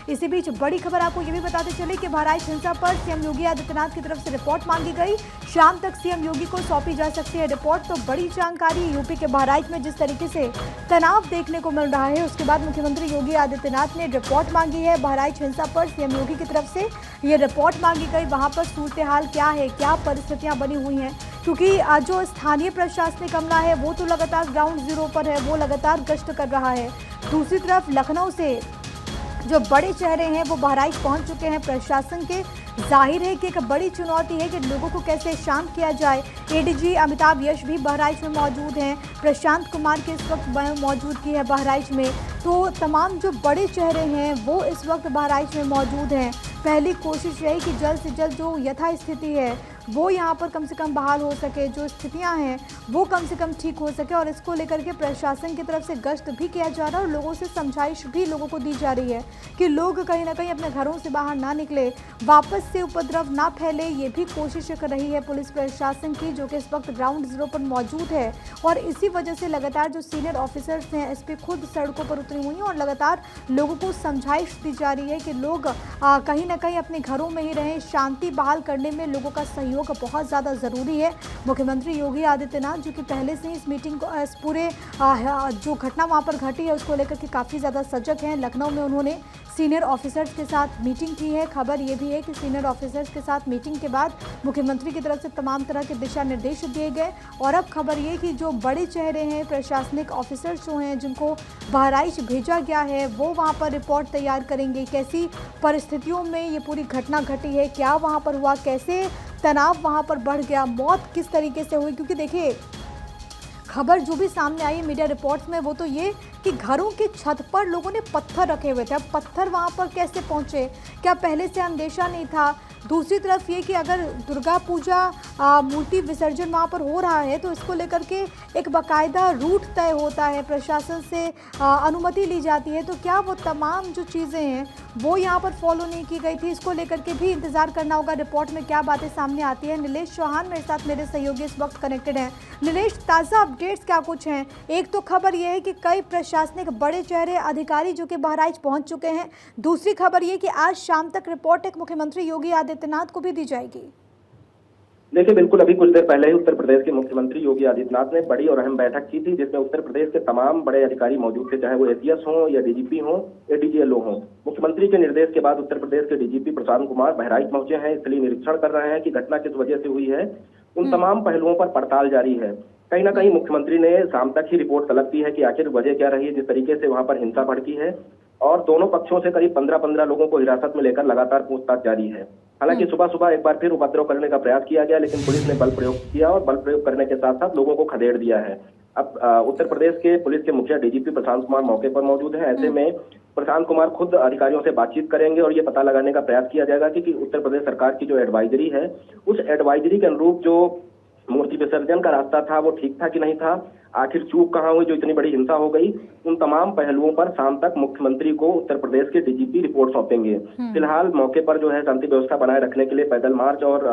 इसी बीच बड़ी खबर आपको ये भी बताते चले कि बहराइच हिंसा पर सीएम योगी आदित्यनाथ की तरफ से रिपोर्ट मांगी गई। शाम तक सीएम योगी को सौंपी जा सकती है रिपोर्ट। तो बड़ी जानकारी, यूपी के बहराइच में जिस तरीके से तनाव देखने को मिल रहा है, उसके बाद मुख्यमंत्री योगी आदित्यनाथ ने रिपोर्ट मांगी है। बहराइच हिंसा पर सीएम योगी की तरफ से ये रिपोर्ट मांगी गई। वहां पर सूरत हाल क्या है, क्या परिस्थितियां बनी हुई हैं, क्योंकि जो स्थानीय प्रशासनिक अमला है वो तो लगातार ग्राउंड जीरो पर है, वो लगातार गश्त कर रहा है। दूसरी तरफ लखनऊ से जो बड़े चेहरे हैं वो बहराइच पहुंच चुके हैं प्रशासन के। जाहिर है कि एक बड़ी चुनौती है कि लोगों को कैसे शांत किया जाए। एडीजी अमिताभ यश भी बहराइच में मौजूद हैं, प्रशांत कुमार की इस वक्त मौजूदगी है बहराइच में। तो तमाम जो बड़े चेहरे हैं वो इस वक्त बहराइच में मौजूद हैं। पहली कोशिश यही कि जल्द से जल्द जो यथास्थिति है वो यहाँ पर कम से कम बहाल हो सके, जो स्थितियाँ हैं वो कम से कम ठीक हो सके। और इसको लेकर के प्रशासन की तरफ से गश्त भी किया जा रहा है और लोगों से समझाइश भी लोगों को दी जा रही है कि लोग कहीं ना कहीं अपने घरों से बाहर ना निकले, वापस से उपद्रव ना फैले। ये भी कोशिश कर रही है पुलिस प्रशासन की, जो कि इस वक्त ग्राउंड जीरो पर मौजूद है। और इसी वजह से लगातार जो सीनियर ऑफिसर्स हैं एसपी खुद सड़कों पर उतरी हुई हैं और लगातार लोगों को समझाइश दी जा रही है कि लोग कहीं ना कहीं अपने घरों में ही रहें। शांति बहाल करने में लोगों का सहयोग बहुत ज़्यादा ज़रूरी है। मुख्यमंत्री योगी आदित्यनाथ जो कि पहले से इस मीटिंग को, इस पूरे जो घटना वहाँ पर घटी है उसको लेकर के काफ़ी ज़्यादा सजग हैं। लखनऊ में उन्होंने सीनियर ऑफिसर्स के साथ मीटिंग की है। खबर ये भी है कि सीनियर ऑफिसर्स के साथ मीटिंग के बाद मुख्यमंत्री की तरफ से तमाम तरह के दिशा निर्देश दिए गए। और अब खबर ये कि जो बड़े चेहरे हैं, प्रशासनिक ऑफिसर्स जो हैं जिनको बहराइच भेजा गया है, वो वहाँ पर रिपोर्ट तैयार करेंगे। कैसी परिस्थितियों में ये पूरी घटना घटी है, क्या वहाँ पर हुआ, कैसे तनाव वहाँ पर बढ़ गया, मौत किस तरीके से हुई। क्योंकि देखिए खबर जो भी सामने आई है मीडिया रिपोर्ट्स में वो तो ये कि घरों की छत पर लोगों ने पत्थर रखे हुए थे। अब पत्थर वहाँ पर कैसे पहुँचे, क्या पहले से अंदेशा नहीं था। दूसरी तरफ ये कि अगर दुर्गा पूजा मूर्ति विसर्जन वहाँ पर हो रहा है तो इसको लेकर के एक बाकायदा रूट तय होता है, प्रशासन से अनुमति ली जाती है। तो क्या वो तमाम जो चीज़ें हैं वो यहाँ पर फॉलो नहीं की गई थी, इसको लेकर के भी इंतज़ार करना होगा रिपोर्ट में क्या बातें सामने आती है। नीलेश चौहान मेरे साथ, मेरे सहयोगी इस वक्त कनेक्टेड हैं। नीलेश, ताज़ा अपडेट्स क्या कुछ हैं? एक तो खबर ये है कि कई प्रशासनिक बड़े चेहरे, अधिकारी जो कि बहराइच पहुँच चुके हैं। दूसरी खबर ये कि आज शाम तक रिपोर्ट एक मुख्यमंत्री योगी आदित्यनाथ को भी दी जाएगी। देखिए, बिल्कुल अभी कुछ देर पहले ही उत्तर प्रदेश के मुख्यमंत्री योगी आदित्यनाथ ने बड़ी और अहम बैठक की थी, जिसमें उत्तर प्रदेश के तमाम बड़े अधिकारी मौजूद थे, चाहे वो एसीएस हो या डीजीपी हो या डीजीएलओ हो। मुख्यमंत्री के निर्देश के बाद उत्तर प्रदेश के डीजीपी प्रशांत कुमार बहराइच पहुंचे हैं, इसलिए निरीक्षण कर रहे हैं कि घटना किस वजह से हुई है। उन तमाम पहलुओं पर पड़ताल जारी है। कहीं ना कहीं मुख्यमंत्री ने शाम तक ही रिपोर्ट तलब की है कि आखिर वजह क्या रही है जिस तरीके से वहां पर हिंसा भड़की है। और दोनों पक्षों से करीब 15-15 लोगों को हिरासत में लेकर लगातार पूछताछ जारी है। हालांकि सुबह सुबह एक बार फिर उपद्रव करने का प्रयास किया गया, लेकिन पुलिस ने बल प्रयोग किया और बल प्रयोग करने के साथ साथ लोगों को खदेड़ दिया है। अब उत्तर प्रदेश के पुलिस के मुखिया डीजीपी प्रशांत कुमार मौके पर मौजूद हैं। ऐसे में प्रशांत कुमार खुद अधिकारियों से बातचीत करेंगे और ये पता लगाने का प्रयास किया जाएगा कि उत्तर प्रदेश सरकार की जो एडवाइजरी है, उस एडवाइजरी के अनुरूप जो मूर्ति विसर्जन का रास्ता था वो ठीक था कि नहीं था, आखिर चूक कहाँ हुई जो इतनी बड़ी हिंसा हो गई। उन तमाम पहलुओं पर शाम तक मुख्यमंत्री को उत्तर प्रदेश के डीजीपी रिपोर्ट सौंपेंगे। फिलहाल मौके पर जो है शांति व्यवस्था बनाए रखने के लिए पैदल मार्च और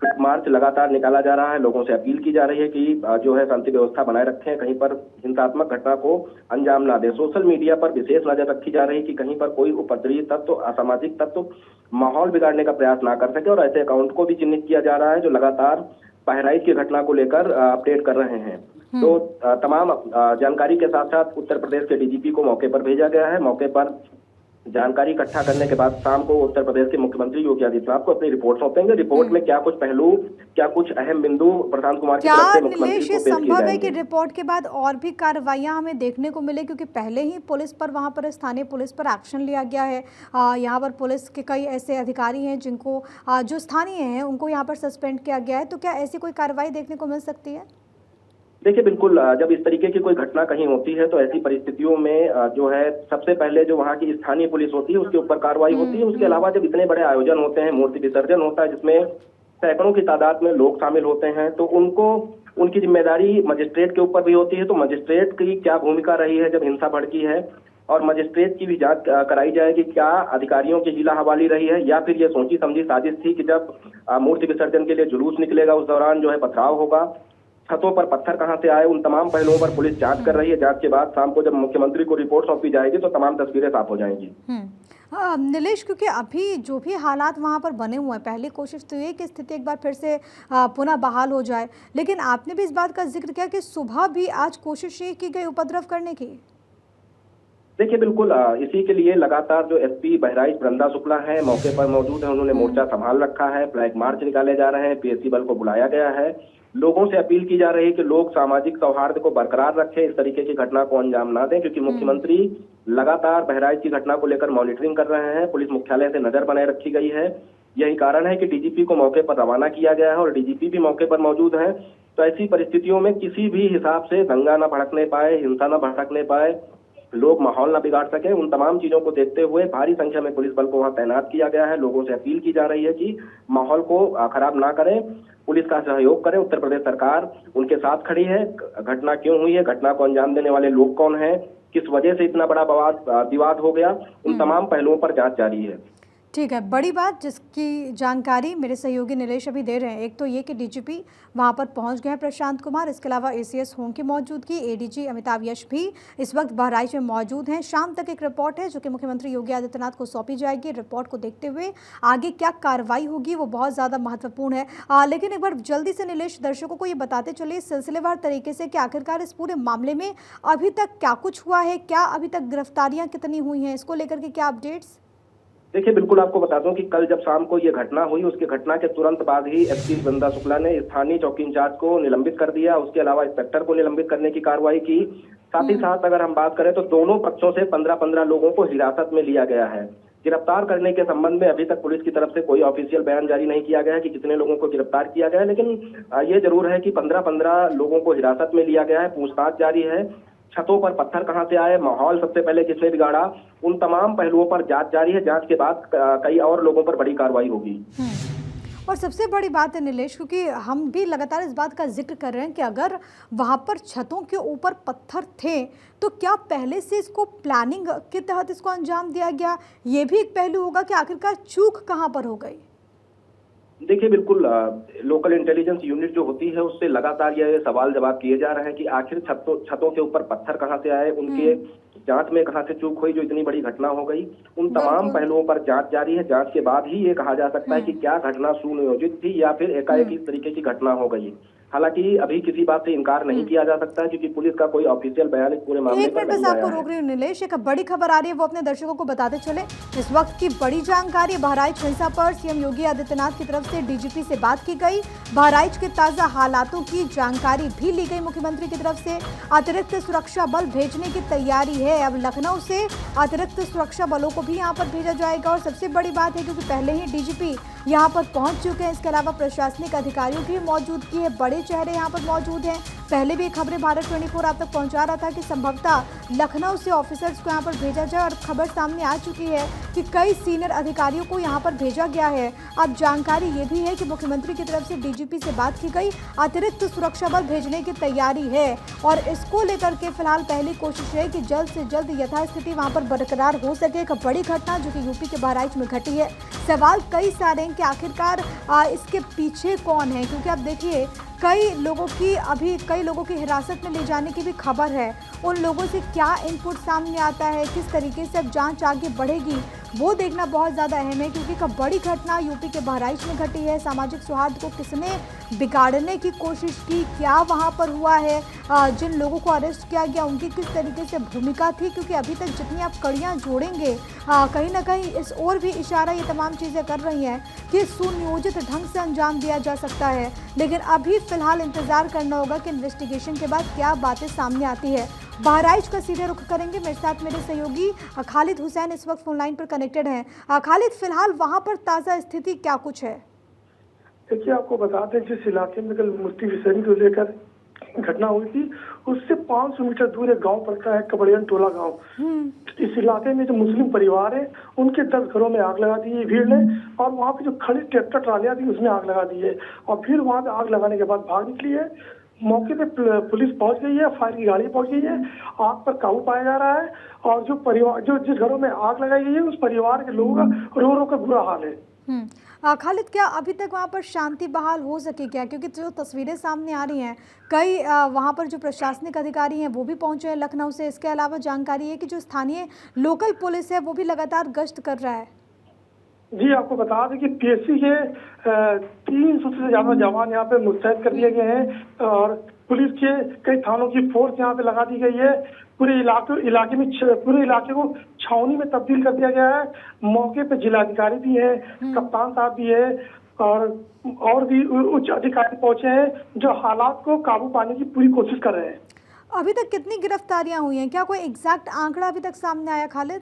फुट मार्च लगातार निकाला जा रहा है। लोगों से अपील की जा रही है कि जो है शांति व्यवस्था बनाए रखें, कहीं पर हिंसात्मक घटना को अंजाम ना दे। सोशल मीडिया पर विशेष नजर रखी जा रही है कि कहीं पर कोई उपद्रवी तत्व, असामाजिक तत्व माहौल बिगाड़ने का प्रयास ना कर सके। और ऐसे अकाउंट को भी चिन्हित किया जा रहा है जो लगातार बहराइच की घटना को लेकर अपडेट कर रहे हैं। तो तमाम जानकारी के साथ साथ उत्तर प्रदेश के डीजीपी को मौके पर भेजा गया है। मौके पर जानकारी इकट्ठा करने के बाद शाम को उत्तर प्रदेश के मुख्यमंत्री योगी आदित्यनाथ को अपनी रिपोर्ट सौंपेंगे। रिपोर्ट में क्या कुछ पहलू, क्या कुछ अहम बिंदु प्रशांत कुमार की तरफ से मुख्यमंत्री को पेश किए जाएंगे। संभव है कि रिपोर्ट के बाद और भी कार्रवाइयां हमें देखने को मिले, क्योंकि पहले ही पुलिस पर, वहां पर स्थानीय पुलिस पर एक्शन लिया गया है। यहाँ पर पुलिस के कई ऐसे अधिकारी हैं जिनको जो स्थानीय हैं उनको यहाँ पर सस्पेंड किया गया है। तो क्या ऐसी कोई कार्रवाई देखने को मिल सकती है? देखिए, बिल्कुल जब इस तरीके की कोई घटना कहीं होती है तो ऐसी परिस्थितियों में जो है सबसे पहले जो वहाँ की स्थानीय पुलिस होती है उसके ऊपर कार्रवाई होती है। उसके अलावा जब इतने बड़े आयोजन होते हैं, मूर्ति विसर्जन होता है जिसमें सैकड़ों की तादाद में लोग शामिल होते हैं, तो उनको उनकी जिम्मेदारी मजिस्ट्रेट के ऊपर भी होती है। तो मजिस्ट्रेट की क्या भूमिका रही है जब हिंसा भड़की है, और मजिस्ट्रेट की भी जांच कराई जाए कि क्या अधिकारियों की हीला हवाली रही है या फिर ये सोची समझी साजिश थी कि जब मूर्ति विसर्जन के लिए जुलूस निकलेगा उस दौरान जो है पथराव होगा। छतों पर पत्थर कहां से आए, उन तमाम पहलुओं पर पुलिस जांच कर रही है। जांच के बाद शाम को जब मुख्यमंत्री को रिपोर्ट सौंपी जाएगी तो तमाम तस्वीरें साफ हो जाएंगी। हाँ, नीलेश, क्योंकि अभी जो भी हालात वहाँ पर बने हुए हैं, पहली कोशिश तो ये कि स्थिति एक बार फिर से पुनः बहाल हो जाए, लेकिन आपने भी इस बात का जिक्र किया कि सुबह भी आज कोशिश ये की गई उपद्रव करने की। देखिए बिल्कुल इसी के लिए लगातार जो एसपी बहराइच वृंदा शुक्ला है मौके पर मौजूद है। उन्होंने मोर्चा संभाल रखा है, फ्लैग मार्च निकाले जा रहे हैं, पीएससी बल को बुलाया गया है। लोगों से अपील की जा रही है कि लोग सामाजिक सौहार्द को बरकरार रखें, इस तरीके की घटना को अंजाम ना दें, क्योंकि मुख्यमंत्री लगातार बहराइच की घटना को लेकर मॉनिटरिंग कर रहे हैं। पुलिस मुख्यालय से नजर बनाए रखी गई है। यही कारण है कि डीजीपी को मौके पर रवाना किया गया है और डीजीपी भी मौके पर मौजूद है। तो ऐसी परिस्थितियों में किसी भी हिसाब से दंगा न भड़कने पाए, हिंसा न भड़कने पाए, लोग माहौल न बिगाड़ सके, उन तमाम चीजों को देखते हुए भारी संख्या में पुलिस बल को वहां तैनात किया गया है। लोगों से अपील की जा रही है कि माहौल को खराब ना करें, पुलिस का सहयोग करें। उत्तर प्रदेश सरकार उनके साथ खड़ी है। घटना क्यों हुई है, घटना को अंजाम देने वाले लोग कौन है, किस वजह से इतना बड़ा विवाद हो गया, उन तमाम पहलुओं पर जांच जारी है। ठीक है, बड़ी बात जिसकी जानकारी मेरे सहयोगी नीलेश अभी दे रहे हैं, एक तो ये कि डीजीपी वहां पर पहुंच गए हैं प्रशांत कुमार, इसके अलावा एसीएस होम की मौजूदगी, एडीजी अमिताभ यश भी इस वक्त बहराइच में मौजूद हैं। शाम तक एक रिपोर्ट है जो कि मुख्यमंत्री योगी आदित्यनाथ को सौंपी जाएगी। रिपोर्ट को देखते हुए आगे क्या कार्रवाई होगी वो बहुत ज़्यादा महत्वपूर्ण है। लेकिन एक बार जल्दी से नीलेश दर्शकों को ये बताते चलिए सिलसिलेवार तरीके से कि आखिरकार इस पूरे मामले में अभी तक क्या कुछ हुआ है, क्या अभी तक गिरफ्तारियाँ कितनी हुई हैं, इसको लेकर के क्या अपडेट्स। देखिए बिल्कुल आपको बता दूं कि कल जब शाम को ये घटना हुई, उसके घटना के तुरंत बाद ही एसपी वृंदा शुक्ला ने स्थानीय चौकी इंचार्ज को निलंबित कर दिया। उसके अलावा इंस्पेक्टर को निलंबित करने की कार्रवाई की। साथ ही साथ अगर हम बात करें तो दोनों पक्षों से 15-15 लोगों को हिरासत में लिया गया है। गिरफ्तार करने के संबंध में अभी तक पुलिस की तरफ से कोई ऑफिशियल बयान जारी नहीं किया गया है कि कितने लोगों को गिरफ्तार किया गया है, लेकिन ये जरूर है कि 15-15 लोगों को हिरासत में लिया गया है। पूछताछ जारी है। छतों पर पत्थर कहां से आए, माहौल सबसे पहले किसने बिगाड़ा, उन तमाम पहलुओं पर जांच जारी है। जांच के बाद कई और लोगों पर बड़ी कार्रवाई होगी। और सबसे बड़ी बात है नीलेश, क्योंकि हम भी लगातार इस बात का जिक्र कर रहे हैं कि अगर वहां पर छतों के ऊपर पत्थर थे तो क्या पहले से इसको प्लानिंग के तहत इसको अंजाम दिया गया, ये भी एक पहलू होगा कि आखिरकार चूक कहां पर हो गई। देखिए बिल्कुल लोकल इंटेलिजेंस यूनिट जो होती है उससे लगातार ये सवाल जवाब किए जा रहे हैं कि आखिर छतों के ऊपर पत्थर कहां से आए, उनके जांच में कहां से चूक हुई जो इतनी बड़ी घटना हो गई। उन तमाम पहलुओं पर जांच जारी है। जांच के बाद ही ये कहा जा सकता है कि क्या घटना सुनियोजित थी या फिर एकाएक इस तरीके की घटना हो गई। हालांकि अभी किसी बात से इनकार नहीं किया जा सकता क्योंकि पुलिस का कोई ऑफिशियल बयान इस पूरे मामले पर नहीं आया है। आपको रोक रही हूँ नीलेश, एक बड़ी खबर आ रही है वो अपने दर्शकों को बताते चले। इस वक्त की बड़ी जानकारी, बहराइच हिंसा पर सीएम योगी आदित्यनाथ की तरफ से डीजीपी से बात की गई। बहराइच के ताजा हालातों की जानकारी भी ली गई मुख्यमंत्री की तरफ से। अतिरिक्त सुरक्षा बल भेजने की तैयारी है। अब लखनऊ से अतिरिक्त सुरक्षा बलों को भी यहाँ पर भेजा जाएगा। और सबसे बड़ी बात है क्योंकि पहले ही डीजीपी यहाँ पर पहुंच चुके हैं, इसके अलावा प्रशासनिक अधिकारियों की मौजूदगी है, बड़े चेहरे यहाँ पर मौजूद हैं। पहले भी खबरें भारत 24 आप तक पहुंचा रहा था कि संभवतः लखनऊ से ऑफिसर्स को यहाँ पर भेजा जाए और खबर सामने आ चुकी है कि कई सीनियर अधिकारियों को यहाँ पर भेजा गया है। अब जानकारी ये भी है कि मुख्यमंत्री की तरफ से डीजीपी से बात की गई, अतिरिक्त सुरक्षा बल भेजने की तैयारी है और इसको लेकर के फिलहाल पहली कोशिश है कि जल्द से जल्द यथास्थिति वहाँ पर बरकरार हो सके। एक बड़ी घटना जो कि यूपी के बहराइच में घटी है, सवाल कई सारे हैं कि आखिरकार इसके पीछे कौन है, क्योंकि अब देखिए कई लोगों की हिरासत में ले जाने की भी खबर है। उन लोगों से क्या इनपुट सामने आता है, किस तरीके से अब जांच आगे बढ़ेगी वो देखना बहुत ज़्यादा अहम है, क्योंकि एक बड़ी घटना यूपी के बहराइच में घटी है। सामाजिक सौहार्द को किसने बिगाड़ने की कोशिश की, क्या वहाँ पर हुआ है, जिन लोगों को अरेस्ट किया गया उनकी किस तरीके से भूमिका थी, क्योंकि अभी तक जितनी आप कड़ियाँ जोड़ेंगे कहीं ना कहीं इस ओर भी इशारा ये तमाम चीज़ें कर रही हैं कि सुनियोजित ढंग से अंजाम दिया जा सकता है। लेकिन अभी फिलहाल इंतजार करना होगा कि इन्वेस्टिगेशन के बाद क्या बातें सामने आती है। बहराइच का सीधे रुख करेंगे, मेरे साथ मेरे सहयोगी खालिद हुसैन इस वक्त फोन लाइन पर कनेक्टेड हैं। खालिद, फिलहाल वहां पर ताज़ा स्थिति क्या कुछ है? देखिए, आपको बता दें जिस इलाके में कल मूर्ति विसर्जन को लेकर घटना हुई थी उससे 500 मीटर दूर एक गांव पड़ता है, कबड़ियन टोला गांव। इस इलाके में जो मुस्लिम परिवार है उनके 10 घरों में आग लगा दी है भीड़ ने, और वहाँ पे जो खड़ी ट्रैक्टर ट्रालियां थी उसमें आग लगा दी है और फिर वहाँ पे आग लगाने के बाद भाग निकली है। मौके पे पुलिस पहुंच गई है, फायर की गाड़ी पहुंच गई है, आग पर काबू पाया जा रहा है और जो परिवार जिस घरों में आग लगाई गई है उस परिवार के लोगों का रो रो कर बुरा हाल है। खालिद, क्या अभी तक वहाँ पर शांति बहाल हो सके क्या? क्योंकि जो तस्वीरें सामने आ रही हैं, कई वहाँ पर जो प्रशासनिक अधिकारी हैं वो भी पहुँचे हैं लखनऊ से। इसके अलावा जानकारी है कि जो स्थानीय लोकल पुलिस है वो भी लगातार गश्त कर रहा है। जी, आपको बता दें कि पीएससी के 300 से ज्यादा जवान यहाँ पे मुस्तैद कर दिए गए हैं और पुलिस के कई थानों की फोर्स यहाँ पे लगा दी गई है। पूरे इलाके को छावनी में तब्दील कर दिया गया है। मौके पे जिलाधिकारी भी है, कप्तान साहब भी है और भी उच्च अधिकारी पहुंचे हैं जो हालात को काबू पाने की पूरी कोशिश कर रहे हैं। अभी तक कितनी गिरफ्तारियां हुई हैं? क्या कोई एग्जैक्ट आंकड़ा अभी तक सामने आया खालिद?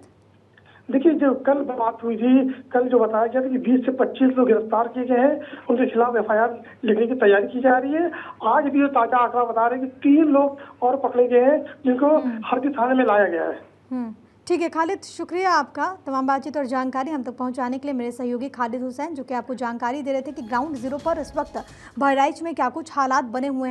देखिए, जो कल बात हुई थी, कल जो बताया गया था कि 20 से 25 लोग गिरफ्तार किए गए हैं, उनके खिलाफ एफआईआर लिखने की तैयारी की जा रही है। आज भी जो ताजा आंकड़ा बता रहे हैं कि 3 लोग और पकड़े गए हैं जिनको हरदी थाने में लाया गया है। ठीक है खालिद, शुक्रिया आपका तमाम बातचीत और जानकारी हम तक पहुंचाने के लिए। मेरे सहयोगी खालिद हुसैन जो कि आपको जानकारी दे रहे थे कि ग्राउंड जीरो पर इस वक्त बहराइच में क्या कुछ हालात बने हुए हैं।